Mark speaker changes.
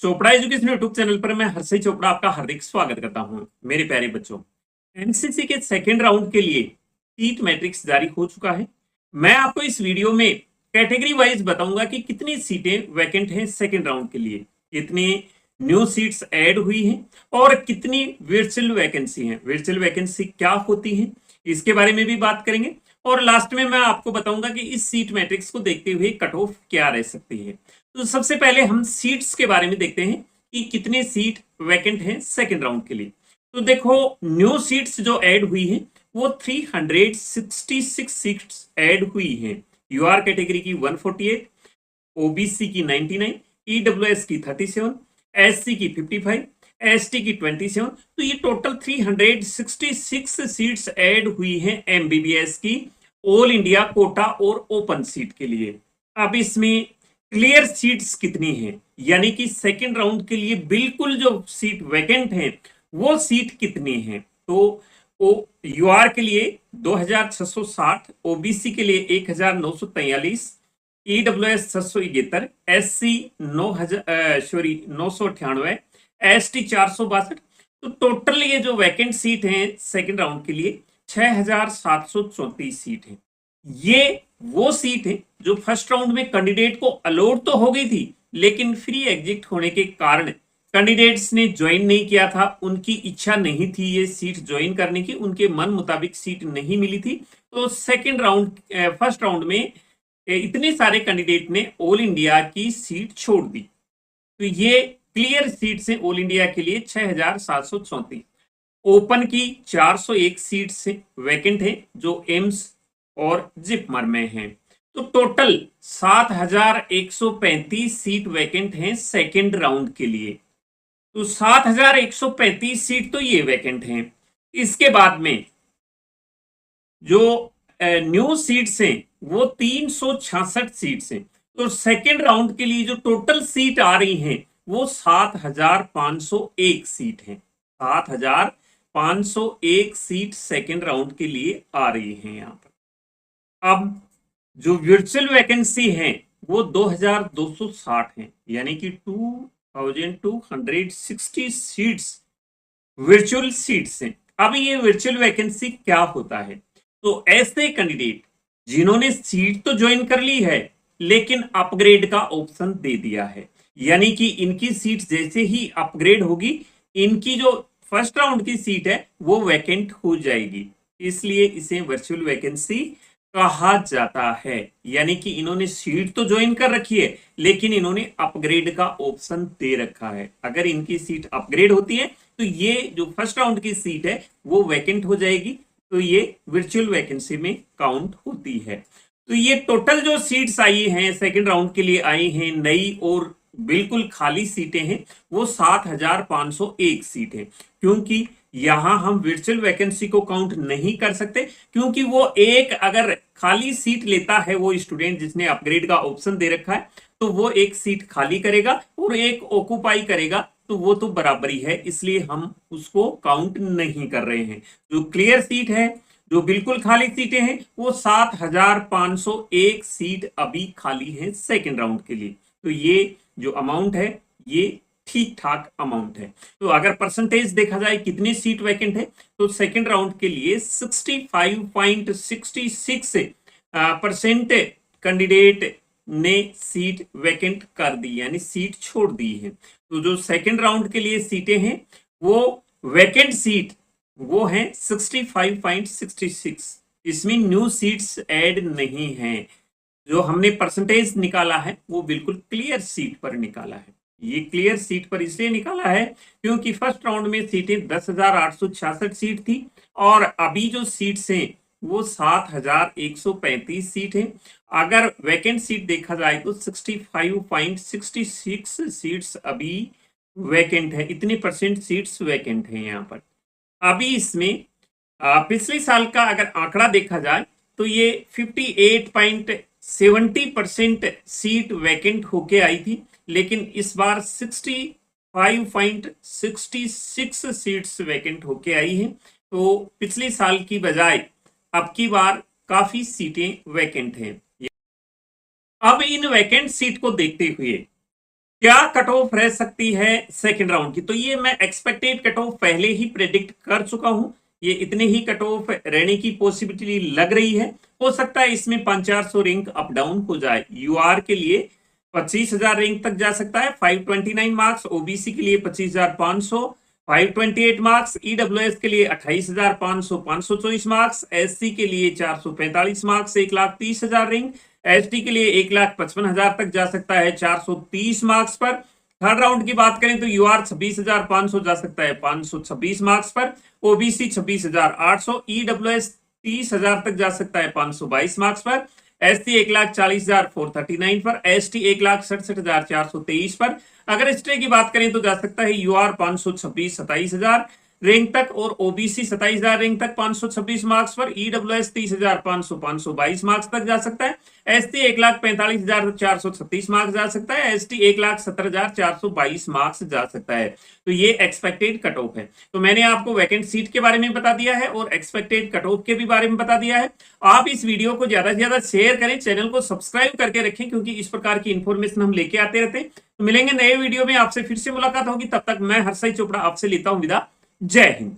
Speaker 1: Chopra education YouTube channel पर मैं हर्षी चोपड़ा आपका हार्दिक स्वागत करता हूं। मेरे प्यारे बच्चों, एमसीसी के सेकेंड राउंड के लिए सीट मैट्रिक्स जारी हो चुका है। मैं आपको इस वीडियो में कैटेगरी वाइज बताऊंगा कि कितनी सीटें वैकेंट हैं सेकेंड राउंड के लिए, कितनी न्यू सीट्स ऐड हुई हैं और कितनी वर्चुअल वैकेंसी हैं। वर्चुअल वैकेंसी क्या होती है इसके बारे में भी बात करेंगे और लास्ट में मैं आपको बताऊंगा कि इस सीट मैट्रिक्स को देखते हुए कट ऑफ क्या रह सकती है। तो सबसे पहले हम सीट्स के बारे में देखते हैं कि कितने सीट वैकेंट हैं सेकेंड राउंड के लिए। तो देखो, न्यू सीट्स जो ऐड हुई हैं वो 366 सीट्स ऐड हुई हैं। यूआर कैटेगरी की 148, ओबीसी की 99, ईडब्ल्यूएस की 37, एससी की 55, एसटी की 27। तो ये टोटल 366 सीट्स ऐड हुई हैं एमबीबीएस की ऑल इंडिया कोटा और ओपन सीट के लिए। अब इसमें क्लियर सीट्स कितनी हैं, यानी कि सेकेंड राउंड के लिए बिल्कुल जो सीट वैकेंट हैं वो सीट कितनी हैं। तो यूआर के लिए 2660, ओबीसी के लिए 1943, ईडब्ल्यूएस 671, एससी 998, एसटी 462। तो टोटल ये जो वैकेंट सीट हैं सेकेंड राउंड के लिए 6734 सीट है। ये वो सीट है जो फर्स्ट राउंड में कैंडिडेट को अलॉट तो हो गई थी, लेकिन फ्री एग्जिट होने के कारण कैंडिडेट्स ने ज्वाइन नहीं किया था। उनकी इच्छा नहीं थी ये सीट ज्वाइन करने की, उनके मन मुताबिक सीट नहीं मिली थी। तो सेकेंड राउंड फर्स्ट राउंड में इतने सारे कैंडिडेट ने ऑल इंडिया की सीट छोड़ दी। तो ये क्लियर सीट्स हैं ऑल इंडिया के लिए 6734। ओपन की 401 सीट्स वैकेंट है जो एम्स और जिपमर में हैं। तो टोटल 7135 सीट वैकेंट हैं सेकेंड राउंड के लिए। तो 7135 सीट तो ये वैकेंट हैं। इसके बाद में जो न्यू सीट्स हैं वो 366 सीट्स हैं। तो सेकेंड राउंड के लिए जो टोटल सीट आ रही हैं वो 7501 सीट है। 7501 सीट सेकेंड राउंड के लिए आ रही है यहां पर। अब जो वर्चुअल वैकेंसी है वो 2260 है, यानी कि 2260 सीट्स वर्चुअल सीट्स हैं। अब ये वर्चुअल वैकेंसी क्या होता है? तो ऐसे कैंडिडेट जिन्होंने सीट तो ज्वाइन कर ली है लेकिन अपग्रेड का ऑप्शन दे दिया है, यानी कि इनकी सीट जैसे ही अपग्रेड होगी इनकी जो फर्स्ट राउंड की सीट है वो वैकेंट हो जाएगी, इसलिए इसे वर्चुअल वैकेंसी कहा जाता है। यानी कि इन्होंने सीट तो ज्वाइन कर रखी है लेकिन इन्होंने अपग्रेड का ऑप्शन दे रखा है। अगर इनकी सीट अपग्रेड होती है तो ये जो फर्स्ट राउंड की सीट है वो वैकेंट हो जाएगी, तो ये वर्चुअल वैकेंसी में काउंट होती है। तो ये टोटल जो सीट्स आई हैं सेकेंड राउंड के लिए आई हैं नई और बिल्कुल खाली सीटें हैं वो 7501 सीट है। क्योंकि यहां हम वर्चुअल वैकेंसी को काउंट नहीं कर सकते, क्योंकि वो एक अगर खाली सीट लेता है वो स्टूडेंट जिसने अपग्रेड का ऑप्शन दे रखा है तो वो एक सीट खाली करेगा और एक ऑक्यूपाई करेगा, तो वो तो बराबरी है, इसलिए हम उसको काउंट नहीं कर रहे हैं। जो क्लियर सीट है, जो बिल्कुल खाली सीटें हैं वो 7501 सीट अभी खाली है सेकेंड राउंड के लिए। तो ये जो अमाउंट है ये ठीक ठाक अमाउंट है। तो अगर परसेंटेज देखा जाए कितनी सीट वैकेंट है तो सेकेंड राउंड के लिए 65.66% कैंडिडेट ने सीट वैकेंट कर दी, यानी सीट छोड़ दी है। तो जो सेकेंड राउंड के लिए सीटें हैं वो वैकेंट सीट वो है 65.66। इसमें न्यू सीट्स ऐड नहीं है। जो हमने परसेंटेज निकाला है वो बिल्कुल क्लियर सीट पर निकाला है। ये क्लियर सीट पर इसलिए निकाला है क्योंकि फर्स्ट राउंड में सीटें 10,866 सीट थी और अभी जो सीट्स हैं वो 7135 सीट हैं। अगर वैकेंट सीट देखा जाए तो 65.66 सीट्स अभी वैकेंट है। इतनी परसेंट सीट्स वैकेंट है यहाँ पर। अभी इसमें पिछले साल का अगर आंकड़ा देखा जाए तो ये 58.70% सीट वैकेंट होके आई थी, लेकिन इस बार 65.66 सीट्स वैकेंट होके आई हैं। तो पिछले साल की बजाय अब की बार काफी सीटें वैकेंट हैं। अब इन वैकेंट सीट को देखते हुए क्या कट ऑफ रह सकती है सेकंड राउंड की? तो ये मैं एक्सपेक्टेड कट ऑफ पहले ही प्रेडिक्ट कर चुका हूं। ये इतने ही कट ऑफ रहने की पॉसिबिलिटी लग रही है। हो सकता है इसमें 500-400 रैंक अप डाउन हो जाए। यूआर के लिए 25,000 रैंक तक जा सकता है, 529 मार्क्स। ओबीसी के लिए 25,500, 528 मार्क्स। ईडब्ल्यूएस के लिए 28,500, 524 मार्क्स। एससी के लिए 445 मार्क्स, 1,30,000 रैंक। एसटी के लिए 1,55,000 तक जा सकता है 430 मार्क्स पर। थर्ड राउंड की बात करें तो यूआर 26,500 जा सकता है 526 मार्क्स पर। ओबीसी 26,800, ईडब्ल्यूएस 30,000 तक जा सकता है 522 मार्क्स पर। एसटी 1,40,439 पर। एसटी 1,67,423 पर। अगर स्टे की बात करें तो जा सकता है यूआर 526 27,000 रैंक तक और ओबीसी 27,000 रैंक तक 526 मार्क्स पर। ईडब्ल्यूएस 30,500 522 मार्क्स तक जा सकता है। एसटी 1,45,436 मार्क्स जा सकता है। एसटी 1,70,422 मार्क्स जा सकता है। तो ये एक्सपेक्टेड कट ऑफ है। तो मैंने आपको वैकेंट सीट के बारे में बता दिया है और एक्सपेक्टेड कट ऑफ के भी बारे में बता दिया है। आप इस वीडियो को ज्यादा से ज्यादा शेयर करें, चैनल को सब्सक्राइब करके रखें, क्योंकि इस प्रकार की इंफॉर्मेशन हम लेके आते रहते हैं। तो मिलेंगे नए वीडियो में, आपसे फिर से मुलाकात होगी। तब तक मैं हर्षय चोपड़ा आपसे लेता हूं विदा। जय हिंद।